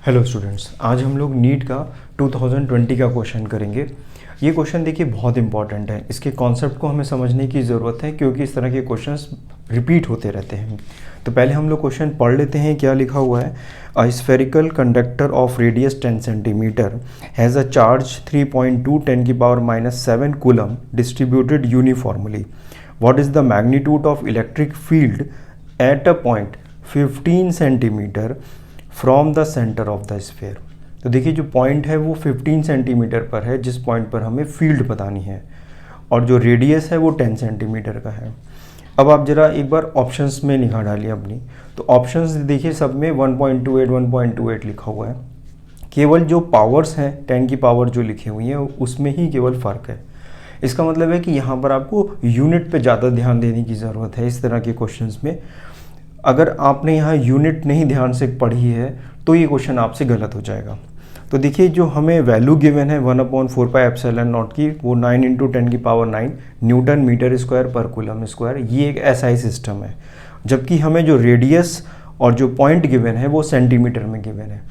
Hello students, आज हम लोग नीट का 2020 का क्वेश्चन करेंगे। ये क्वेश्चन देखिए बहुत इंपॉर्टेंट है। इसके कॉन्सेप्ट को हमें समझने की ज़रूरत है क्योंकि इस तरह के क्वेश्चंस रिपीट होते रहते हैं। तो पहले हम लोग क्वेश्चन पढ़ लेते हैं क्या लिखा हुआ है। A spherical conductor of radius 10 centimetre has a charge 3.2 10⁻⁻7 coulomb distributed uniformly. What is the magnitude of electric field at a point 15 centimetre from the centre of the sphere. तो देखिए जो पॉइंट है वो 15 सेंटीमीटर पर है, जिस point पर हमें फील्ड बतानी है, और जो रेडियस है वो 10 सेंटीमीटर का है। अब आप जरा एक बार ऑप्शंस में निगाह डालिए अपनी। तो ऑप्शंस देखिए सब में 1.28 1.28 लिखा हुआ है। केवल जो पावर्स हैं 10 की पावर जो लिखी हुई है उसमें ही केवल फ़र्क है। इसका मतलब है कि यहाँ पर आपको यूनिट पे ज़्यादा ध्यान देने की ज़रूरत है। इस तरह के क्वेश्चंस में अगर आपने यहाँ यूनिट नहीं ध्यान से पढ़ी है तो ये क्वेश्चन आपसे गलत हो जाएगा। तो देखिए जो हमें वैल्यू गिवन है 1/4πε0 की, वो 9 × 10⁹ न्यूटन मीटर स्क्वायर पर कूलम स्क्वायर, ये एक SI सिस्टम है। जबकि हमें जो रेडियस और जो पॉइंट गिवन है वो सेंटीमीटर में गिवन है।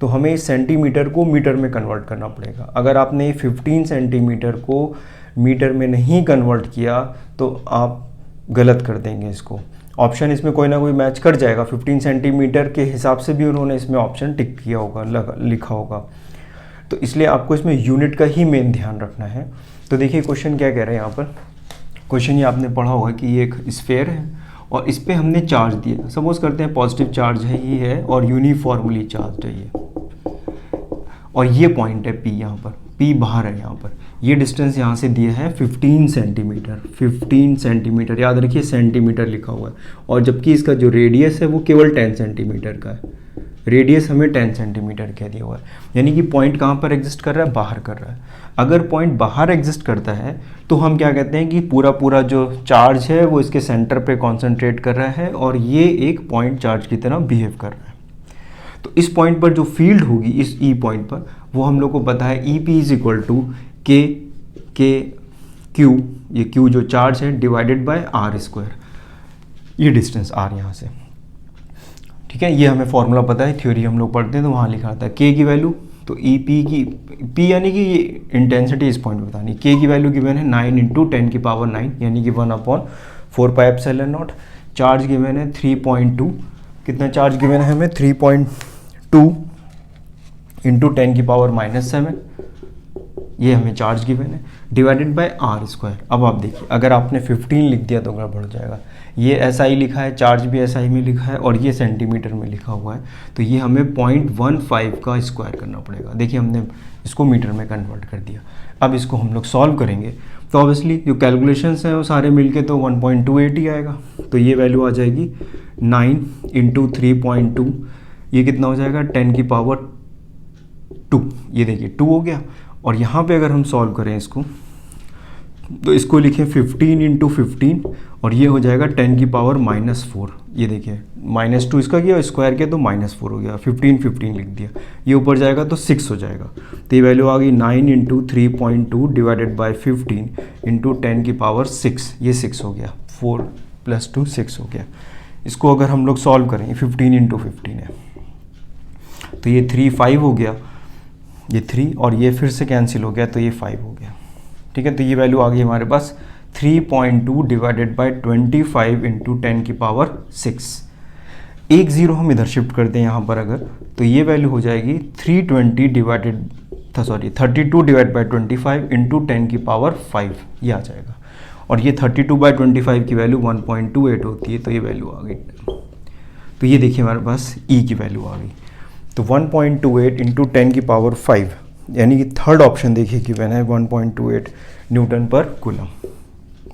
तो हमें इस सेंटीमीटर को मीटर में कन्वर्ट करना पड़ेगा। अगर आपने 15 सेंटीमीटर को मीटर में नहीं कन्वर्ट किया तो आप गलत कर देंगे इसको। ऑप्शन इसमें कोई ना कोई मैच कर जाएगा। 15 सेंटीमीटर के हिसाब से भी उन्होंने इसमें ऑप्शन टिक किया होगा, लिखा होगा। तो इसलिए आपको इसमें यूनिट का ही मेन ध्यान रखना है। तो देखिए क्वेश्चन क्या कह रहे हैं यहाँ पर। क्वेश्चन ये आपने पढ़ा होगा कि ये एक स्फेयर है और इस पर हमने चार्ज दिया। सपोज करते हैं पॉजिटिव चार्ज है ये है और यूनिफॉर्मली चार्ज है ये, और ये पॉइंट है P, यहाँ पर P बाहर है। यहाँ पर ये डिस्टेंस यहाँ से दिया है 15 सेंटीमीटर। 15 सेंटीमीटर, याद रखिए सेंटीमीटर लिखा हुआ है। और जबकि इसका जो रेडियस है वो केवल 10 सेंटीमीटर का है। रेडियस हमें 10 सेंटीमीटर कह दिया हुआ है। यानी कि पॉइंट कहाँ पर एग्जिस्ट कर रहा है? बाहर कर रहा है। अगर पॉइंट बाहर एग्जिस्ट करता है तो हम क्या कहते हैं कि पूरा जो चार्ज है वो इसके सेंटर पे कॉन्सेंट्रेट कर रहा है और ये एक पॉइंट चार्ज की तरह बिहेव कर रहा है। तो इस पॉइंट पर जो फील्ड होगी, इस E पॉइंट पर, वो हम लोग को पता है EP = K ये Q जो चार्ज है डिवाइडेड बाय R², ये डिस्टेंस R यहाँ से। ठीक है, ये हमें फॉर्मूला पता है, थ्योरी हम लोग पढ़ते हैं तो वहाँ लिखा था K की वैल्यू। तो EP की P यानी कि ये इंटेंसिटी इस पॉइंट पर बतानी। K की वैल्यू गिवन है 9 × 10⁹ यानी कि 1/4πε0। चार्ज गिवन है 3.2। कितना चार्ज गिवन है हमें? 3.2 × 10⁻⁻7, ये हमें चार्ज गिवन है, डिवाइडेड बाय R²। अब आप देखिए अगर आपने 15 लिख दिया तो गड़बड़ हो जाएगा। ये SI लिखा है, चार्ज भी SI में लिखा है और ये सेंटीमीटर में लिखा हुआ है। तो ये हमें 0.15 का स्क्वायर करना पड़ेगा। देखिए हमने इसको मीटर में कन्वर्ट कर दिया। अब इसको हम लोग सॉल्व करेंगे तो ऑब्वियसली जो कैलकुलेशंस हैं वो सारे मिलके तो 1.28 ही आएगा। तो ये वैल्यू आ जाएगी 9 × 3.2, ये कितना हो जाएगा? 10⁻²। ये देखिए 2 हो गया। और यहाँ पे अगर हम सॉल्व करें इसको तो इसको लिखें 15 × 15 और ये हो जाएगा 10⁻⁻4। ये देखिए -2 इसका किया, स्क्वायर किया तो -4 हो गया। 15 लिख दिया, ये ऊपर जाएगा तो 6 हो जाएगा। तो ये वैल्यू आ गई 9 × 3.2 डिवाइडेड बाय 15 × 10⁻6, ये 6 हो गया। 4 + 2 6 हो गया। इसको अगर हम लोग सॉल्व करें, 15 × 15 है तो ये 3 5 हो गया, ये 3 और ये फिर से कैंसिल हो गया तो ये 5 हो गया। ठीक है, तो ये वैल्यू आ गई हमारे पास 3.2 डिवाइडेड बाय 25 × 10⁻6। एक ज़ीरो हम इधर शिफ्ट करते हैं यहाँ पर अगर, तो ये वैल्यू हो जाएगी 32 डिवाइड बाय 25 × 10⁻5, ये आ जाएगा। और ये 32/25 की वैल्यू 1.28 होती है, तो ये वैल्यू आ गई। तो ये देखिए हमारे पास E की वैल्यू आ गई। तो 1.28 × 10⁻5 यानी कि थर्ड ऑप्शन देखिए गिवन है 1.28 न्यूटन पर कूलम,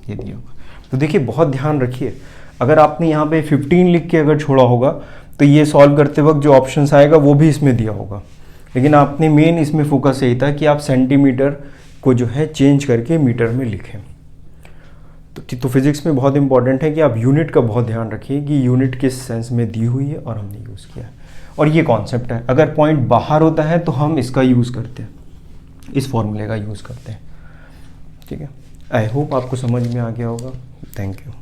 ये दिया होगा। तो देखिए बहुत ध्यान रखिए, अगर आपने यहाँ पे 15 लिख के अगर छोड़ा होगा तो ये सॉल्व करते वक्त जो ऑप्शंस आएगा वो भी इसमें दिया होगा। लेकिन आपने मेन इसमें फोकस यही था कि आप सेंटीमीटर को जो है चेंज करके मीटर में लिखें। तो फिजिक्स में बहुत इंपॉर्टेंट है कि आप यूनिट का बहुत ध्यान रखिए कि यूनिट किस सेंस में दी हुई है और हमने यूज़ किया है। और ये कॉन्सेप्ट है, अगर पॉइंट बाहर होता है तो हम इसका यूज़ करते हैं, इस फॉर्मूले का यूज़ करते हैं। ठीक है, आई होप आपको समझ में आ गया होगा। Thank you.